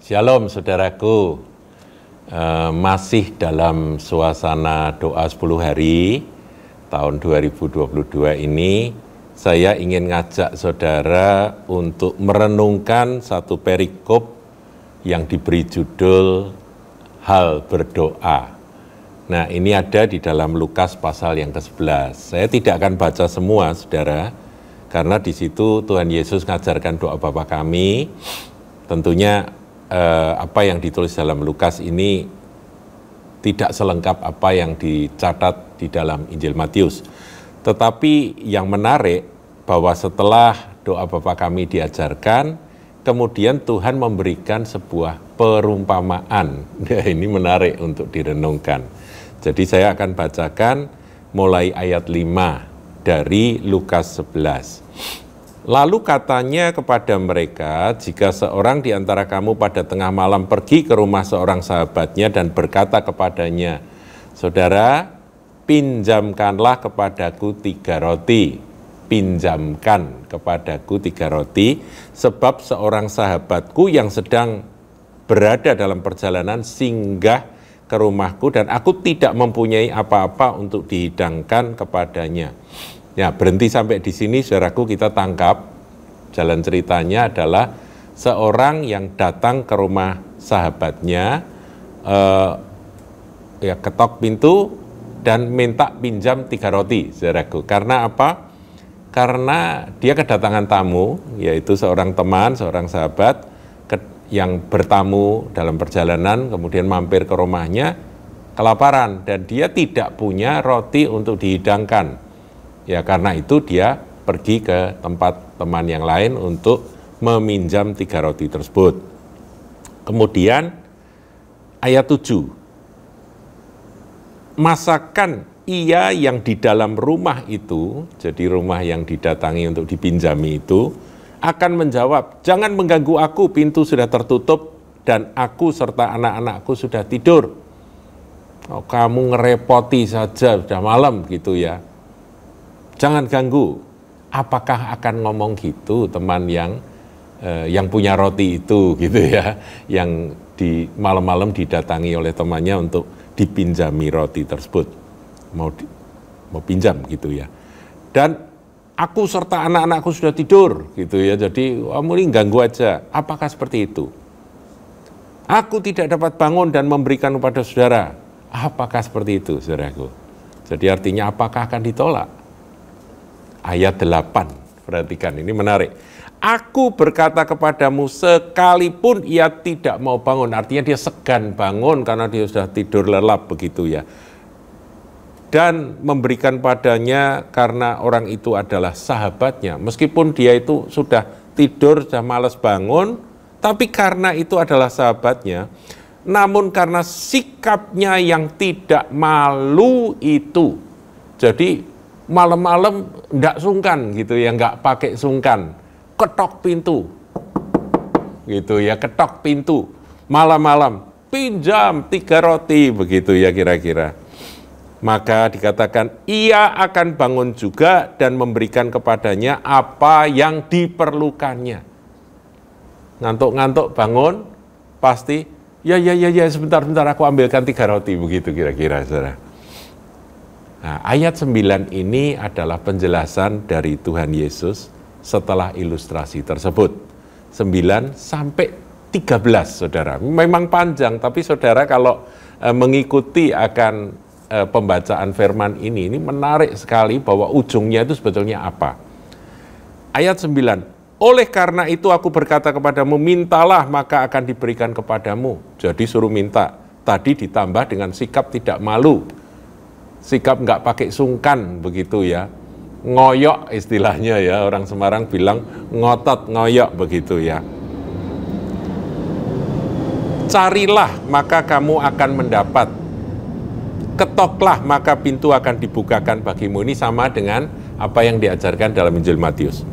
Shalom saudaraku, masih dalam suasana doa 10 hari tahun 2022 ini, saya ingin ngajak saudara untuk merenungkan satu perikop yang diberi judul Hal Berdoa. Nah, ini ada di dalam Lukas pasal yang ke-11. Saya tidak akan baca semua saudara, karena di situ Tuhan Yesus ngajarkan doa Bapa kami. Tentunya apa yang ditulis dalam Lukas ini tidak selengkap apa yang dicatat di dalam Injil Matius. Tetapi yang menarik bahwa setelah doa Bapa kami diajarkan, kemudian Tuhan memberikan sebuah perumpamaan. Nah, ini menarik untuk direnungkan. Jadi saya akan bacakan mulai ayat 5 dari Lukas 11. Lalu katanya kepada mereka, jika seorang di antara kamu pada tengah malam pergi ke rumah seorang sahabatnya dan berkata kepadanya, saudara, pinjamkanlah kepadaku 3 roti. Pinjamkan kepadaku 3 roti, sebab seorang sahabatku yang sedang berada dalam perjalanan singgah ke rumahku dan aku tidak mempunyai apa-apa untuk dihidangkan kepadanya. Ya, berhenti sampai di sini, saudaraku, kita tangkap jalan ceritanya adalah seorang yang datang ke rumah sahabatnya, ketok pintu dan minta pinjam 3 roti, saudaraku. Karena apa? Karena dia kedatangan tamu, yaitu seorang teman, seorang sahabat yang bertamu dalam perjalanan, kemudian mampir ke rumahnya, kelaparan, dan dia tidak punya roti untuk dihidangkan. Ya, karena itu dia pergi ke tempat teman yang lain untuk meminjam 3 roti tersebut. Kemudian ayat 7. Masakan ia yang di dalam rumah itu, jadi rumah yang didatangi untuk dipinjami itu, akan menjawab, jangan mengganggu aku, pintu sudah tertutup dan aku serta anak-anakku sudah tidur. Oh, kamu ngerepoti saja, sudah malam gitu ya. Jangan ganggu. Apakah akan ngomong gitu teman yang punya roti itu gitu ya, yang di malam-malam didatangi oleh temannya untuk dipinjami roti tersebut, mau pinjam gitu ya. Dan aku serta anak-anakku sudah tidur gitu ya, jadi kamu ini ganggu aja. Apakah seperti itu? Aku tidak dapat bangun dan memberikan kepada saudara. Apakah seperti itu, saudaraku? Jadi artinya apakah akan ditolak? Ayat 8, perhatikan ini menarik. Aku berkata kepadamu sekalipun ia tidak mau bangun, artinya dia segan bangun karena dia sudah tidur lelap begitu ya. Dan memberikan padanya karena orang itu adalah sahabatnya. Meskipun dia itu sudah tidur, sudah malas bangun, tapi karena itu adalah sahabatnya, namun karena sikapnya yang tidak malu itu, jadi malam-malam enggak sungkan gitu ya, enggak pakai sungkan, ketok pintu gitu ya, ketok pintu malam-malam, pinjam 3 roti begitu ya kira-kira. Maka dikatakan ia akan bangun juga dan memberikan kepadanya apa yang diperlukannya. Ngantuk-ngantuk bangun pasti ya sebentar aku ambilkan 3 roti begitu kira-kira saudara. Nah, ayat 9 ini adalah penjelasan dari Tuhan Yesus setelah ilustrasi tersebut. 9 sampai 13, saudara. Memang panjang, tapi saudara kalau mengikuti akan pembacaan firman ini menarik sekali bahwa ujungnya itu sebetulnya apa. Ayat 9, oleh karena itu aku berkata kepadamu, mintalah maka akan diberikan kepadamu. Jadi suruh minta. Tadi ditambah dengan sikap tidak malu. Sikap nggak pakai sungkan begitu ya, ngoyok istilahnya ya, orang Semarang bilang ngotot ngoyok begitu ya. Carilah maka kamu akan mendapat, ketoklah maka pintu akan dibukakan bagimu. Ini sama dengan apa yang diajarkan dalam Injil Matius.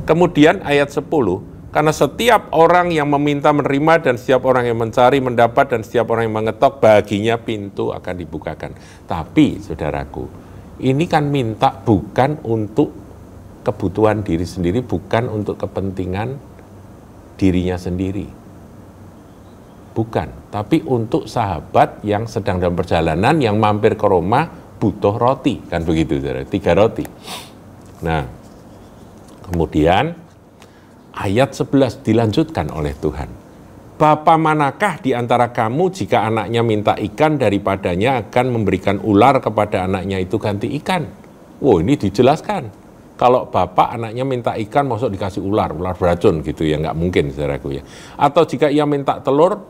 Kemudian ayat 10, karena setiap orang yang meminta menerima dan setiap orang yang mencari mendapat dan setiap orang yang mengetok baginya pintu akan dibukakan. Tapi saudaraku, ini kan minta bukan untuk kebutuhan diri sendiri, bukan untuk kepentingan dirinya sendiri. Bukan, tapi untuk sahabat yang sedang dalam perjalanan, yang mampir ke rumah, butuh roti, kan begitu, saudara, 3 roti. Nah, kemudian ayat 11 dilanjutkan oleh Tuhan. Bapa manakah di antara kamu jika anaknya minta ikan, daripadanya akan memberikan ular kepada anaknya itu ganti ikan? Wow, ini dijelaskan. Kalau bapak anaknya minta ikan, maksud dikasih ular beracun gitu ya, nggak mungkin, saudaraku ya. Atau jika ia minta telur,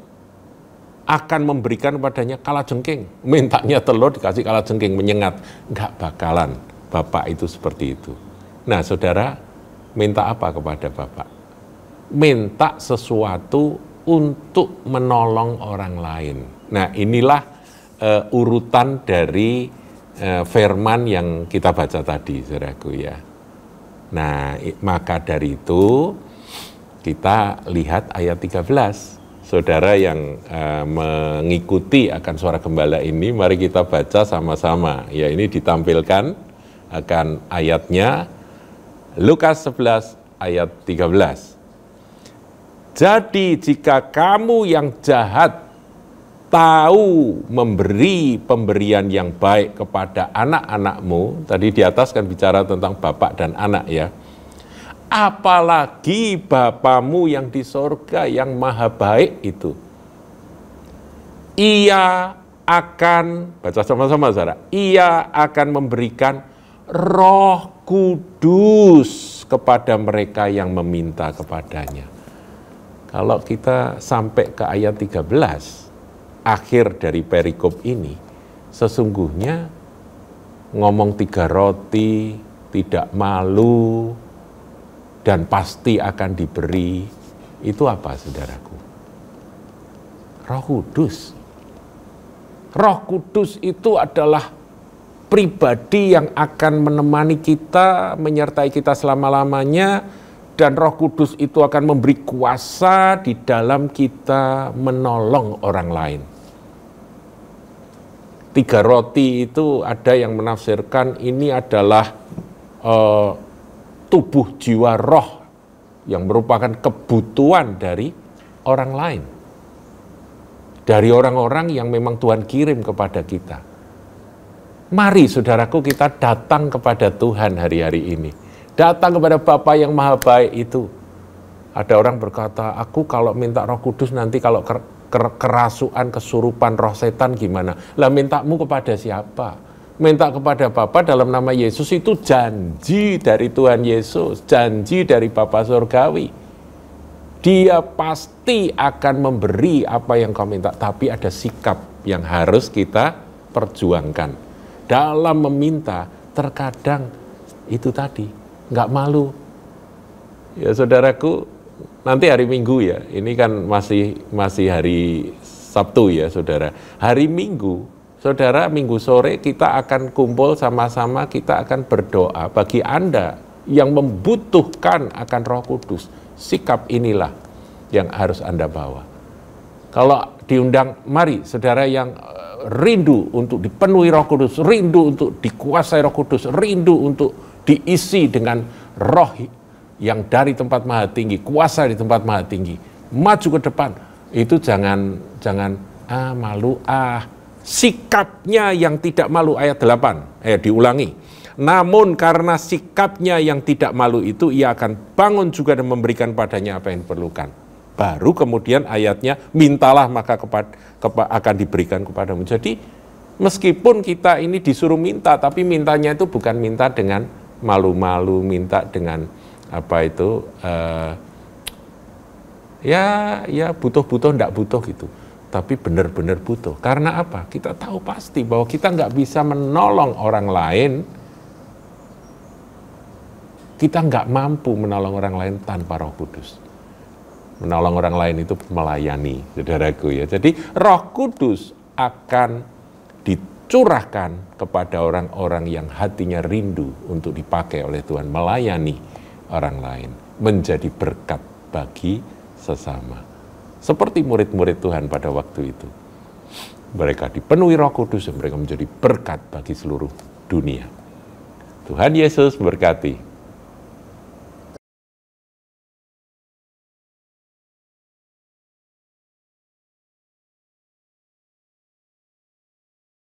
akan memberikan kepadanya kalajengking. Mintanya telur dikasih kalajengking, menyengat. Nggak bakalan bapak itu seperti itu. Nah, saudara, minta apa kepada bapak? Minta sesuatu untuk menolong orang lain. Nah, inilah urutan dari firman yang kita baca tadi, saudaraku ya. Nah, maka dari itu kita lihat ayat 13. Saudara yang mengikuti akan suara gembala ini, mari kita baca sama-sama. Ya, ini ditampilkan akan ayatnya, Lukas 11 ayat 13. Jadi jika kamu yang jahat tahu memberi pemberian yang baik kepada anak-anakmu, tadi di atas kan bicara tentang bapak dan anak ya, apalagi Bapamu yang di sorga yang maha baik itu, ia akan, baca sama-sama saudara, ia akan memberikan Roh Kudus kepada mereka yang meminta kepadanya. Kalau kita sampai ke ayat 13, akhir dari perikop ini, sesungguhnya ngomong 3 roti, tidak malu, dan pasti akan diberi, itu apa, saudaraku? Roh Kudus. Roh Kudus itu adalah pribadi yang akan menemani kita, menyertai kita selama-lamanya, dan Roh Kudus itu akan memberi kuasa di dalam kita menolong orang lain. 3 roti itu ada yang menafsirkan ini adalah tubuh jiwa roh yang merupakan kebutuhan dari orang lain. Dari orang-orang yang memang Tuhan kirim kepada kita. Mari saudaraku, kita datang kepada Tuhan hari-hari ini. Datang kepada Bapa yang maha baik itu. Ada orang berkata, aku kalau minta Roh Kudus nanti kalau kerasukan, kesurupan roh setan gimana? Lah mintamu kepada siapa? Minta kepada Bapa dalam nama Yesus, itu janji dari Tuhan Yesus, janji dari Bapa Surgawi. Dia pasti akan memberi apa yang kau minta, tapi ada sikap yang harus kita perjuangkan. Dalam meminta, terkadang itu tadi, nggak malu. Ya saudaraku, nanti hari Minggu ya, ini kan masih hari Sabtu ya saudara. Hari Minggu, saudara, Minggu sore kita akan kumpul sama-sama, kita akan berdoa. Bagi Anda yang membutuhkan akan Roh Kudus, sikap inilah yang harus Anda bawa. Kalau diundang, mari saudara yang rindu untuk dipenuhi Roh Kudus, rindu untuk dikuasai Roh Kudus, rindu untuk diisi dengan roh yang dari tempat maha tinggi, kuasa di tempat maha tinggi, maju ke depan. Itu jangan malu, sikapnya yang tidak malu, ayat 8, diulangi. Namun karena sikapnya yang tidak malu itu, ia akan bangun juga dan memberikan padanya apa yang diperlukan. Baru kemudian ayatnya, mintalah maka akan diberikan kepadamu. Jadi meskipun kita ini disuruh minta, tapi mintanya itu bukan minta dengan malu-malu, minta dengan apa itu, ya butuh-butuh, enggak butuh gitu. Tapi benar-benar butuh. Karena apa? Kita tahu pasti bahwa kita nggak bisa menolong orang lain, kita nggak mampu menolong orang lain tanpa Roh Kudus. Menolong orang lain itu melayani, saudaraku ya. Jadi Roh Kudus akan dicurahkan kepada orang-orang yang hatinya rindu untuk dipakai oleh Tuhan, melayani orang lain, menjadi berkat bagi sesama. Seperti murid-murid Tuhan pada waktu itu. Mereka dipenuhi Roh Kudus dan mereka menjadi berkat bagi seluruh dunia. Tuhan Yesus berkati.